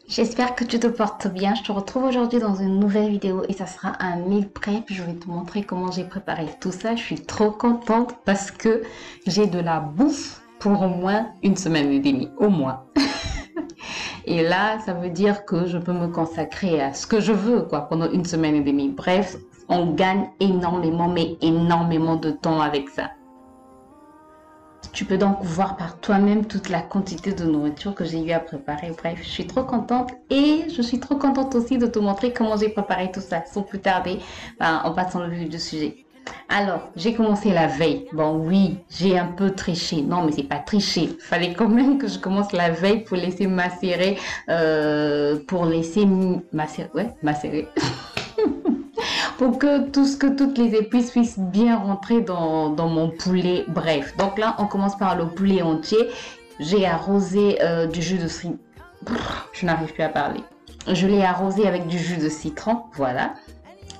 J'espère que tu te portes bien. Je te retrouve aujourd'hui dans une nouvelle vidéo et ça sera un meal prep. Je vais te montrer comment j'ai préparé tout ça. Je suis trop contente parce que j'ai de la bouffe pour au moins une semaine et demie, au moins. Et là, ça veut dire que je peux me consacrer à ce que je veux, quoi, pendant une semaine et demie. Bref, on gagne énormément, mais énormément de temps avec ça. Tu peux donc voir par toi-même toute la quantité de nourriture que j'ai eu à préparer. Bref, je suis trop contente et je suis trop contente aussi de te montrer comment j'ai préparé tout ça. Sans plus tarder, on passe dans le vif du sujet. Alors, j'ai commencé la veille. Bon, oui, j'ai un peu triché. Non, mais c'est pas triché. Fallait quand même que je commence la veille pour laisser macérer, macérer. Pour que toutes les épices puissent bien rentrer dans mon poulet. Bref, donc là, on commence par le poulet entier. J'ai arrosé du jus de citron. Je n'arrive plus à parler. Je l'ai arrosé avec du jus de citron, voilà.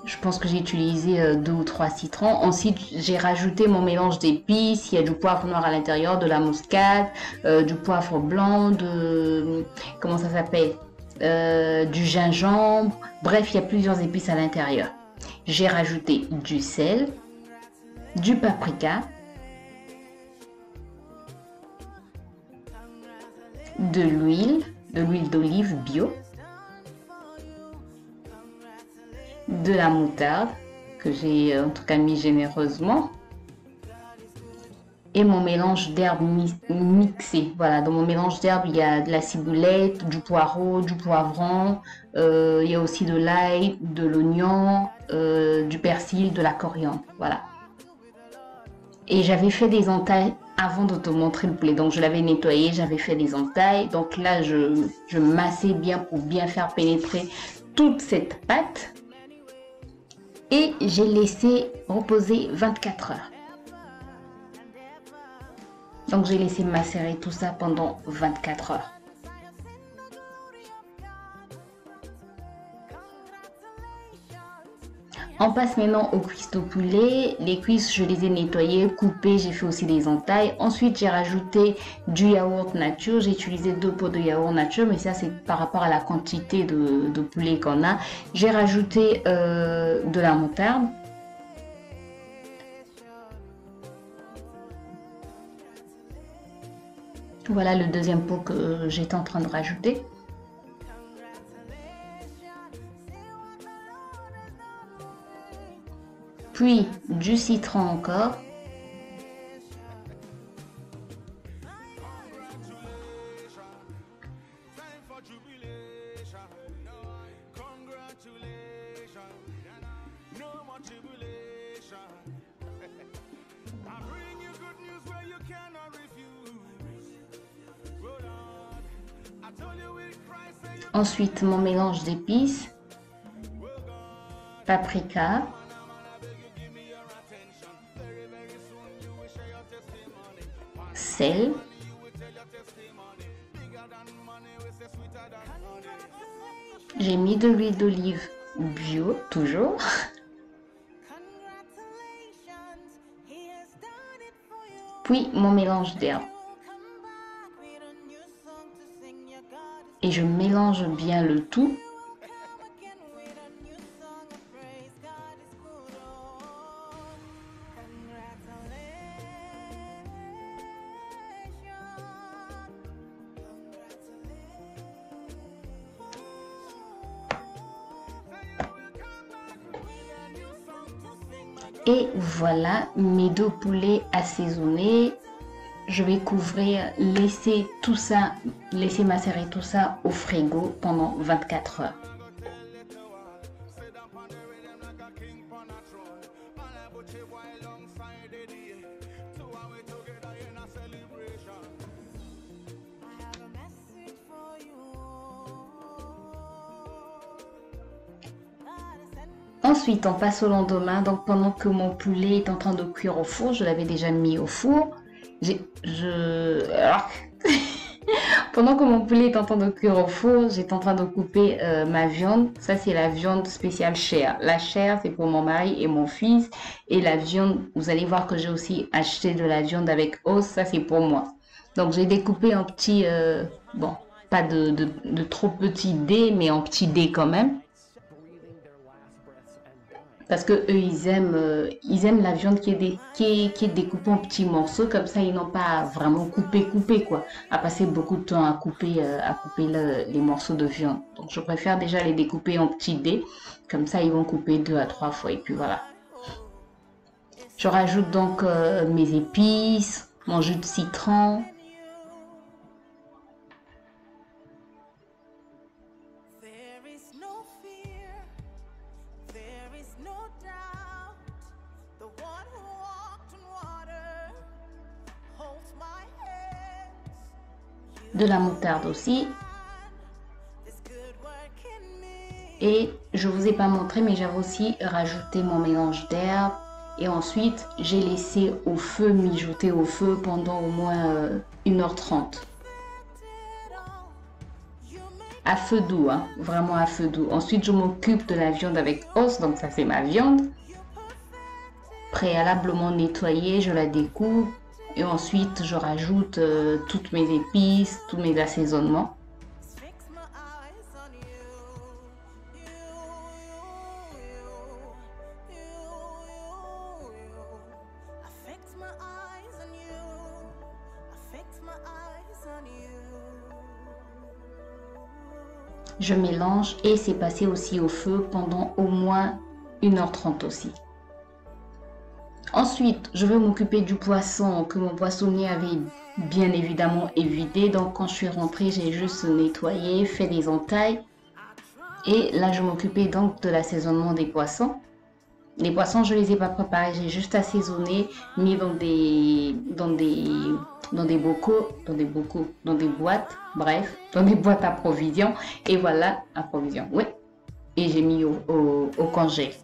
Je pense que j'ai utilisé 2 ou 3 citrons. Ensuite, j'ai rajouté mon mélange d'épices. Il y a du poivre noir à l'intérieur, de la muscade, du poivre blanc, comment ça s'appelle, du gingembre. Bref, il y a plusieurs épices à l'intérieur. J'ai rajouté du sel, du paprika, de l'huile d'olive bio, de la moutarde que j'ai en tout cas mis généreusement et mon mélange d'herbes mixées. Voilà, dans mon mélange d'herbes, il y a de la ciboulette, du poireau, du poivron, il y a aussi de l'ail, de l'oignon, du persil, de la coriandre. Voilà. Et j'avais fait des entailles avant de te montrer le poulet. Donc je l'avais nettoyé, j'avais fait des entailles. Donc là, je massais bien pour bien faire pénétrer toute cette pâte. Et j'ai laissé reposer 24 heures. Donc j'ai laissé macérer tout ça pendant 24 heures. On passe maintenant aux cuisses de poulet. Les cuisses, je les ai nettoyées, coupées, j'ai fait aussi des entailles. Ensuite, j'ai rajouté du yaourt nature. J'ai utilisé 2 pots de yaourt nature, mais ça, c'est par rapport à la quantité de poulet qu'on a. J'ai rajouté de la moutarde. Voilà le deuxième pot que j'étais en train de rajouter. Puis du citron encore. Ensuite, mon mélange d'épices, paprika, sel, j'ai mis de l'huile d'olive bio, toujours, puis mon mélange d'herbes. Et je mélange bien le tout. Et voilà mes 2 poulets assaisonnés. Je vais couvrir, laisser macérer tout ça au frigo pendant 24 heures. Ensuite, on passe au lendemain. Donc, pendant que mon poulet est en train de cuire au four, je l'avais déjà mis au four. Pendant que mon poulet est en train de cuire au four, j'étais en train de couper ma viande. Ça, c'est la viande spéciale chair. La chair, c'est pour mon mari et mon fils. Et la viande, vous allez voir que j'ai aussi acheté de la viande avec os. Ça, c'est pour moi. Donc, j'ai découpé en petits... pas de trop petits dés, mais en petits dés quand même. Parce que eux, ils aiment la viande qui est découpée en petits morceaux. Comme ça, ils n'ont pas vraiment coupé, quoi. À passer beaucoup de temps à couper les morceaux de viande. Donc, je préfère déjà les découper en petits dés. Comme ça, ils vont couper 2 à 3 fois. Et puis voilà. Je rajoute donc mes épices, mon jus de citron. De la moutarde aussi. Et je vous ai pas montré, mais j'avais aussi rajouté mon mélange d'herbes. Et ensuite, j'ai laissé au feu, mijoter au feu pendant au moins 1h30. À feu doux, hein, vraiment à feu doux. Ensuite, je m'occupe de la viande avec os, donc ça c'est ma viande. Préalablement nettoyée, je la découpe. Et ensuite, je rajoute toutes mes épices, tous mes assaisonnements. Je mélange et c'est passé aussi au feu pendant au moins 1h30 aussi. Ensuite, je vais m'occuper du poisson que mon poissonnier avait bien évidemment évidé. Donc, quand je suis rentrée, j'ai juste nettoyé, fait des entailles. Et là, je m'occupais donc de l'assaisonnement des poissons. Les poissons, je les ai pas préparés, j'ai juste assaisonné, mis dans des boîtes, bref, dans des boîtes à provisions. Et voilà, à provisions, oui. Et j'ai mis au congé.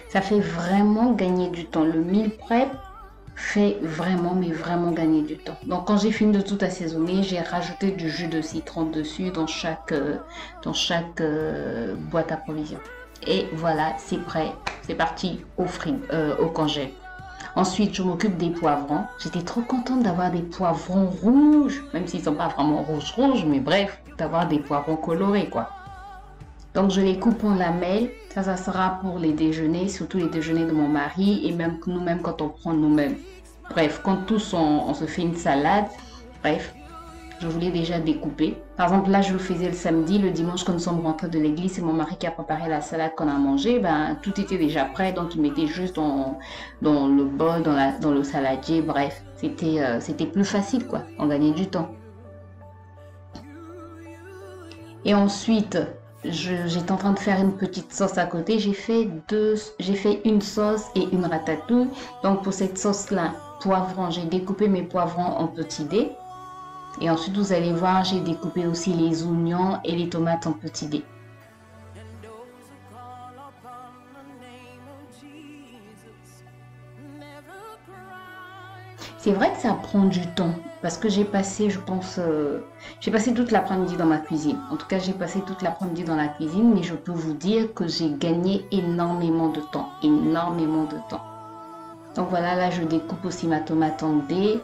Ça fait vraiment gagner du temps. Le meal prep fait vraiment, mais vraiment gagner du temps. Donc, quand j'ai fini de tout assaisonner, j'ai rajouté du jus de citron dessus dans chaque boîte à provisions. Et voilà, c'est prêt. C'est parti au congé. Ensuite, je m'occupe des poivrons. J'étais trop contente d'avoir des poivrons rouges, même s'ils ne sont pas vraiment rouges, mais bref, d'avoir des poivrons colorés, quoi. Donc, je les coupe en lamelles. Ça sera pour les déjeuners, surtout les déjeuners de mon mari et même nous-mêmes quand on prend nous-mêmes. Bref, quand tous on se fait une salade, bref, je voulais déjà découper. Par exemple, là, je le faisais le samedi, le dimanche, quand nous sommes rentrés de l'église, c'est mon mari qui a préparé la salade qu'on a mangée. Ben, tout était déjà prêt, donc il mettait juste dans le bol, dans le saladier. Bref, c'était plus facile, quoi. On gagnait du temps. Et ensuite, j'étais en train de faire une petite sauce à côté. J'ai fait une sauce et une ratatouille. Donc pour cette sauce-là, poivrons, j'ai découpé mes poivrons en petits dés. Et ensuite, vous allez voir, j'ai découpé aussi les oignons et les tomates en petits dés. C'est vrai que ça prend du temps parce que j'ai passé, je pense, j'ai passé toute l'après-midi dans ma cuisine. En tout cas, j'ai passé toute l'après-midi dans la cuisine, mais je peux vous dire que j'ai gagné énormément de temps, énormément de temps. Donc voilà, là, je découpe aussi ma tomate en dés.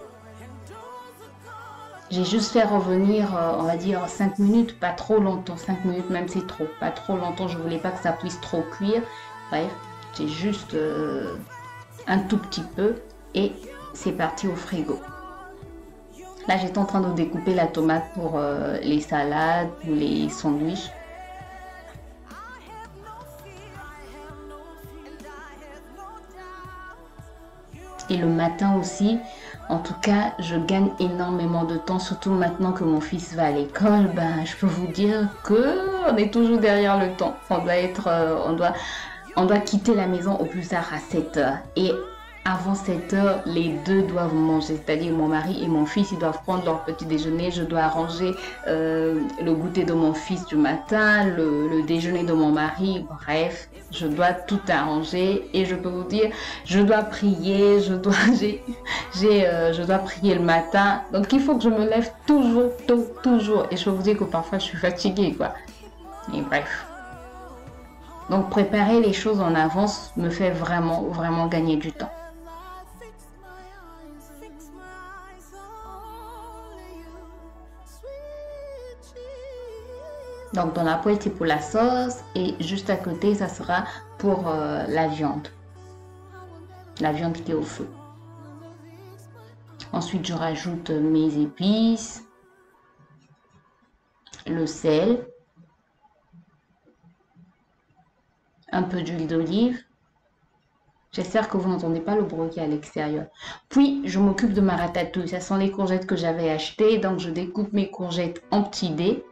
J'ai juste fait revenir, on va dire, 5 minutes, pas trop longtemps. 5 minutes même, c'est trop, pas trop longtemps. Je voulais pas que ça puisse trop cuire. Bref, j'ai juste un tout petit peu et c'est parti au frigo. Là, j'étais en train de découper la tomate pour les salades, pour les sandwichs. Et le matin aussi, en tout cas, je gagne énormément de temps, surtout maintenant que mon fils va à l'école. Ben, je peux vous dire qu'on est toujours derrière le temps. On doit quitter la maison au plus tard à 7 h. Et avant 7 h, les deux doivent manger, c'est-à-dire mon mari et mon fils, ils doivent prendre leur petit déjeuner. Je dois arranger le goûter de mon fils du matin, le déjeuner de mon mari, bref, je dois tout arranger. Et je peux vous dire, je dois prier, je dois prier le matin. Donc il faut que je me lève toujours tôt, toujours. Et je peux vous dire que parfois je suis fatiguée, quoi. Et bref. Donc préparer les choses en avance me fait vraiment gagner du temps. Donc dans la poêle c'est pour la sauce et juste à côté ça sera pour la viande qui est au feu. Ensuite je rajoute mes épices, le sel, un peu d'huile d'olive. J'espère que vous n'entendez pas le bruit qui est à l'extérieur. Puis je m'occupe de ma ratatouille. Ce sont les courgettes que j'avais achetées, donc je découpe mes courgettes en petits dés.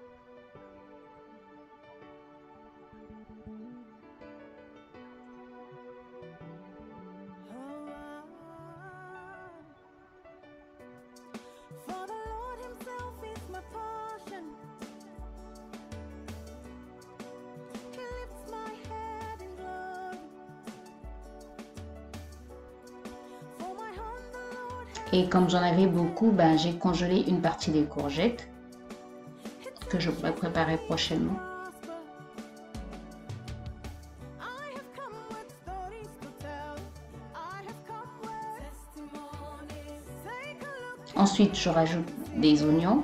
Et comme j'en avais beaucoup, ben, j'ai congelé une partie des courgettes que je pourrais préparer prochainement. Ensuite, je rajoute des oignons.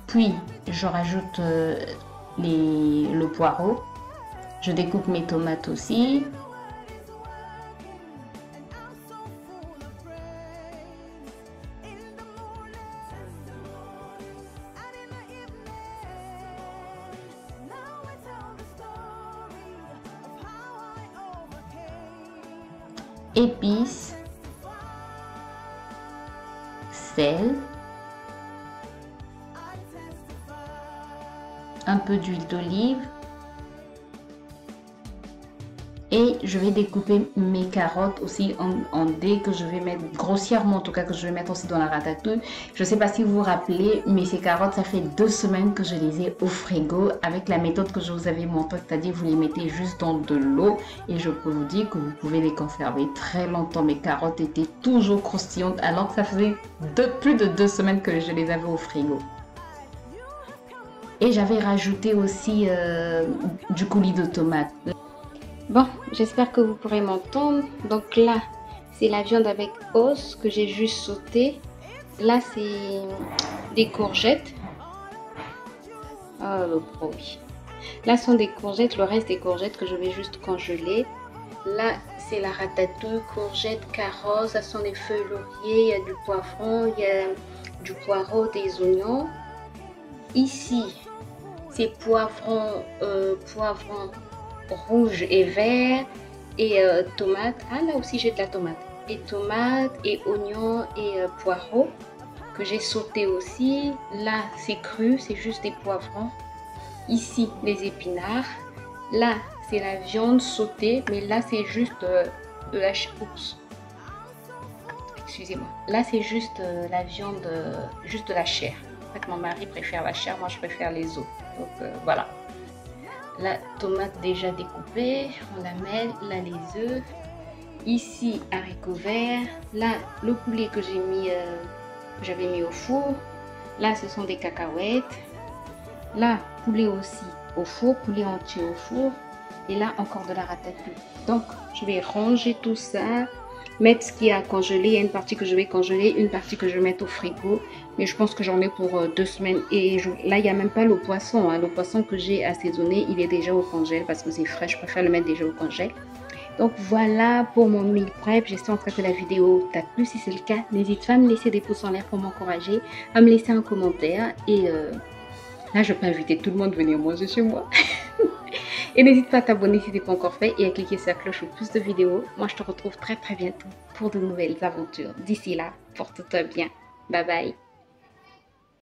Puis, je rajoute le poireau. Je découpe mes tomates aussi. Épices, sel, un peu d'huile d'olive et je vais découper mes carottes aussi en dés que je vais mettre grossièrement, en tout cas que je vais mettre aussi dans la ratatouille. Je ne sais pas si vous vous rappelez, mais ces carottes, ça fait 2 semaines que je les ai au frigo avec la méthode que je vous avais montrée, c'est-à-dire vous les mettez juste dans de l'eau et je peux vous dire que vous pouvez les conserver très longtemps. Mes carottes étaient toujours croustillantes alors que ça faisait plus de 2 semaines que je les avais au frigo. Et j'avais rajouté aussi du coulis de tomates. Bon, j'espère que vous pourrez m'entendre. Donc là, c'est la viande avec os que j'ai juste sauté. Là, c'est des courgettes. Oh, le bruit. Là, ce sont des courgettes, le reste des courgettes que je vais juste congeler. Là, c'est la ratatouille, courgettes, carottes. Ça sont des feuilles laurier, il y a du poivron, il y a du poireau, des oignons. Ici, c'est poivron rouge et vert et tomates. Ah, là aussi j'ai de la tomate. Et tomates et oignons et poireaux que j'ai sauté aussi. Là c'est cru, c'est juste des poivrons. Ici les épinards. Là c'est la viande sautée, mais là c'est juste de la chair. Excusez-moi. Là c'est juste la viande, juste de la chair. En fait mon mari préfère la chair, moi je préfère les os. Donc voilà. La tomate déjà découpée, on la met, là les œufs, ici haricots verts, là le poulet que j'avais mis au four, là ce sont des cacahuètes, là poulet aussi au four, poulet entier au four, et là encore de la ratatouille. Donc je vais ranger tout ça, mettre ce qui est à congeler. Il y a une partie que je vais congeler, une partie que je vais mettre au frigo. Mais je pense que j'en ai pour 2 semaines. Et là, il n'y a même pas le poisson. Hein. Le poisson que j'ai assaisonné, il est déjà au congèle parce que c'est frais. Je préfère le mettre déjà au congèle. Donc voilà pour mon meal prep. J'espère que la vidéo t'a plu. Si c'est le cas, n'hésite pas à me laisser des pouces en l'air pour m'encourager, à me laisser un commentaire. Et là, je peux inviter tout le monde à venir manger chez moi. Et n'hésite pas à t'abonner si ce n'est pas encore fait et à cliquer sur la cloche pour plus de vidéos. Moi, je te retrouve très bientôt pour de nouvelles aventures. D'ici là, porte-toi bien. Bye bye.